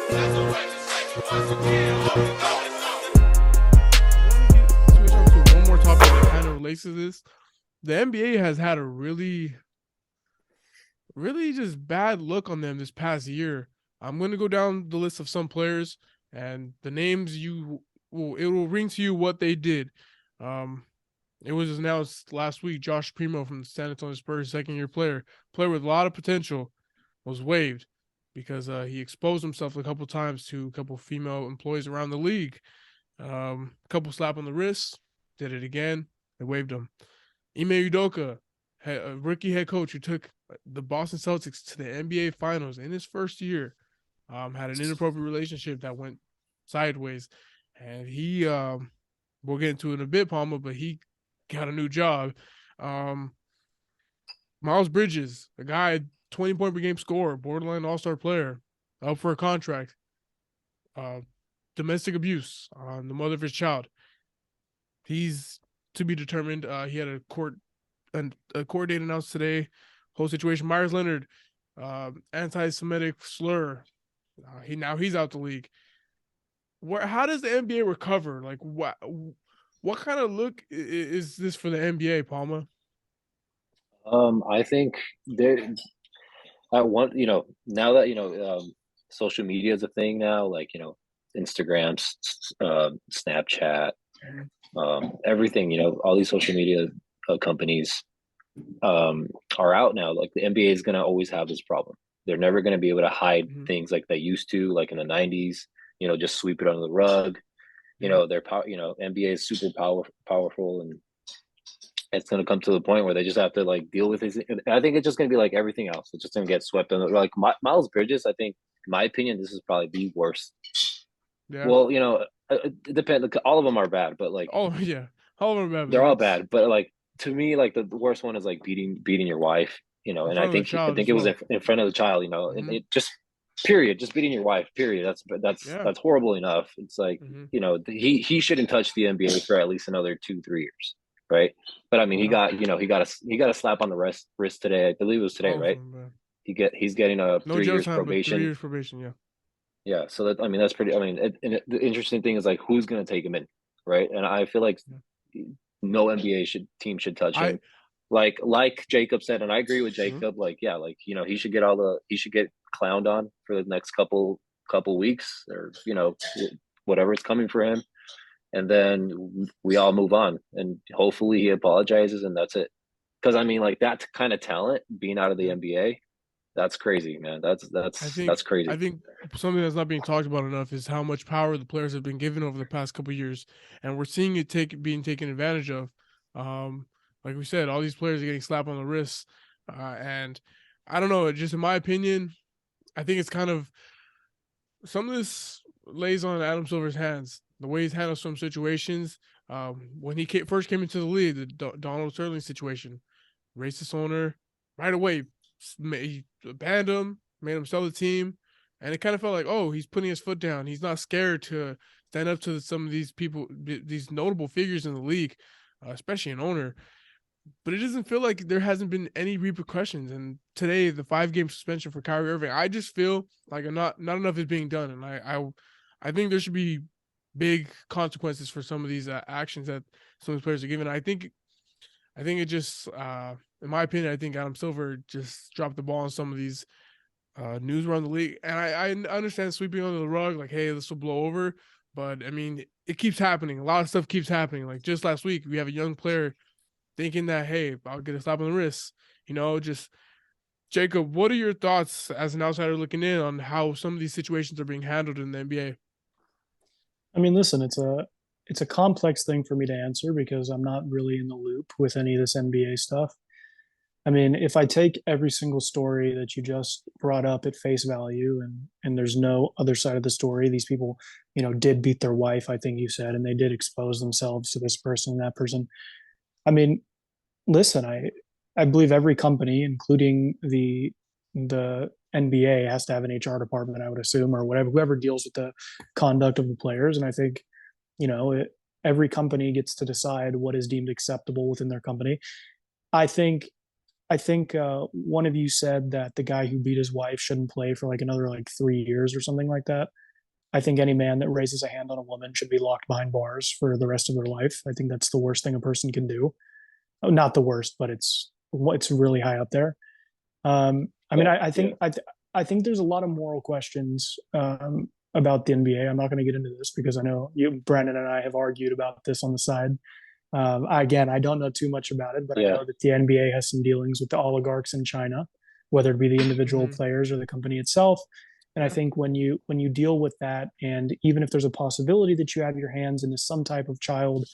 Switch on to one more topic that kind of relates to this. The NBA has had a really just bad look on them this past year. I'm going to go down the list of some players, and the names it will ring to you what they did. Um, it was announced last week. Josh Primo from the San Antonio Spurs, second-year player with a lot of potential, was waived because he exposed himself a couple times to a couple female employees around the league. A couple slap on the wrist, did it again. They waived him. Ime Udoka, a rookie head coach who took the Boston Celtics to the NBA Finals in his first year, had an inappropriate relationship that went sideways, and we'll get into it in a bit, Palma, but he got a new job. Um, Miles Bridges, a guy 20-point per game scorer, borderline all-star player, up for a contract. Uh, Domestic abuse on the mother of his child. He's to be determined. He had a court date announced today. Whole situation. Myers Leonard, anti-Semitic slur. He's out the league. How does the NBA recover? Like what kind of look is this for the NBA, Palma? I think there at one, now that social media is a thing now, like Instagram, Snapchat, Mhm. everything, all these social media companies are out now. Like the NBA is going to always have this problem. They're never going to be able to hide Mhm. things like they used to, like in the '90s. Just sweep it under the rug. Yep. Their power. NBA is super powerful, and it's going to come to the point where they just have to like deal with it. I think it's just going to be like everything else. It's just going to get swept under. Like Miles Bridges, I think, in my opinion, this is probably the worst. Yeah. Well, it depends. Like, all of them are bad, but like Oh yeah. How long have they're all it's bad. But like to me, like the worst one is like beating your wife. in And I front of the think I child think as it was well? in front of the child. And Hmm. it just period, just beating your wife. Period. That's Yeah. that's horrible enough. It's like Hmm. he shouldn't touch the NBA for at least another 2-3 years, right? But I mean, Yeah. he got a slap on the wrist today. I believe it was today, All of right? them, man. He's getting a No three jail years time, but three probation. years probation. Yeah. Yeah, so that I mean that's pretty. I mean, the interesting thing is like who's going to take him in, right? And I feel like Yeah. no NBA team should touch I. him. Like Jacob said, and I agree with Mhm. Jacob. Like like he should get clowned on for the next couple weeks or whatever is coming for him, and then we all move on, and hopefully he apologizes and that's it. Because I mean, like that kind of talent being out of the Yeah. NBA, that's crazy, man. I That's think I crazy. think something that's not being talked about enough is how much power the players have been given over the past couple of years, and we're seeing it being taken advantage of. Um, like we said, all these players are getting slapped on the wrists, and I don't know. Just in my opinion, I think it's kind of some of this lays on Adam Silver's hands. The way he's handled some situations. When he first came into the league, the Donald Sterling situation, racist owner, right away he banned him, made him sell the team, and it kind of felt like, oh, he's putting his foot down. He's not scared to stand up to some of these people, these notable figures in the league, especially an owner. But it doesn't feel like there hasn't been any repercussions. And today, the 5-game suspension for Kyrie Irving, I just feel like not enough is being done, and I think there should be big consequences for some of these actions that some of these players are given. I think it just, in my opinion, I think Adam Silver just dropped the ball on some of these news around the league. And I understand sweeping under the rug, like, hey, this will blow over. But I mean, it keeps happening. A lot of stuff keeps happening. Like just last week, we have a young player thinking that, hey, I'll get a slap on the wrist. Just Jacob, what are your thoughts as an outsider looking in on how some of these situations are being handled in the NBA? I mean, listen, it's a complex thing for me to answer because I'm not really in the loop with any of this NBA stuff. I mean, if I take every single story that you just brought up at face value and there's no other side of the story, these people, did beat their wife, I think you said, and they did expose themselves to this person and that person. I mean, listen, I believe every company, including the NBA, has to have an HR department, I would assume, or whatever, whoever deals with the conduct of the players. And I think, you know, it, every company gets to decide what is deemed acceptable within their company. I think I think one of you said that the guy who beat his wife shouldn't play for like another like 3 years or something like that. I think any man that raises a hand on a woman should be locked behind bars for the rest of their life. I think that's the worst thing a person can do. Oh, not the worst, but it's really high up there. I mean, Yeah, I yeah, think I think there's a lot of moral questions about the NBA. I'm not going to get into this because I know you, Brandon, and I have argued about this on the side. Again, I don't know too much about it, but I yeah, know that the NBA has some dealings with the oligarchs in China, whether it be the individual Hmm. players or the company itself. And I Yeah. think when you deal with that, and even if there's a possibility that you have your hands into some type of child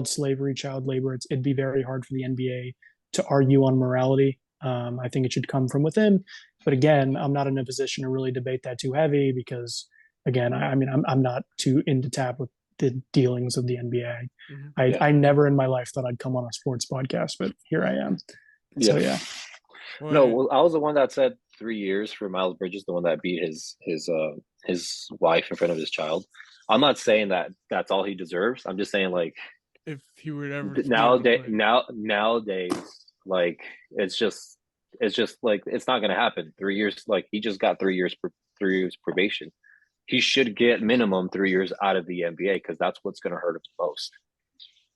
slavery, child labor, it'd be very hard for the NBA to argue on morality. I think it should come from within. But again, I'm not in a position to really debate that too heavy because, again, I mean, I'm not too into tap with the dealings of the NBA. Hmm. yeah, I never in my life thought I'd come on a sports podcast, but here I am. So yeah. yeah, No, Well, well, I was the one that said 3 years for Miles Bridges, the one that beat his wife in front of his child. I'm not saying that that's all he deserves. I'm just saying like if he were to ever be able to play. nowadays, like it's just like it's not gonna happen. 3 years, like he just got 3 years 3 years probation. He should get minimum 3 years out of the NBA because that's what's gonna hurt him the most.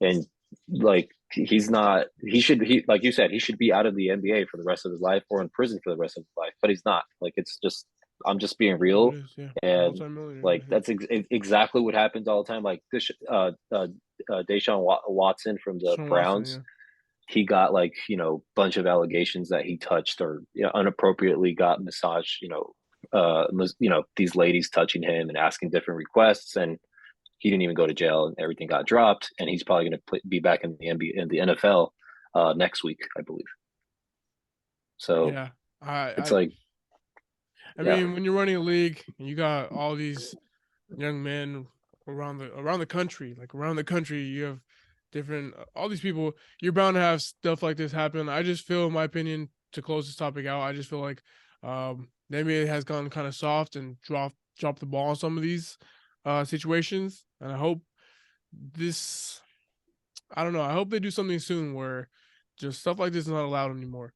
And like he's not he like you said, he should be out of the NBA for the rest of his life or in prison for the rest of his life, but he's not. Like it's just I'm just being What it real. is, yeah, And multi-millionaire. like I think. that's exactly what happens all the time. Like this Deshaun Watson from the Sean Watson, Browns, yeah. he got like bunch of allegations that he touched or inappropriately got massage, these ladies touching him and asking different requests, and he didn't even go to jail, and everything got dropped, and he's probably going to be back in the NBA in the NFL next week, I believe. So Yeah. it's I like, I yeah, mean, when you're running a league and you got all these young men around the country, like around the country, you have different all these people. You're bound to have stuff like this happen. I just feel, in my opinion, to close this topic out, I just feel like the NBA has gone kind of soft and dropped the ball on some of these situations, and I hope this. I don't know. I hope they do something soon where just stuff like this is not allowed anymore.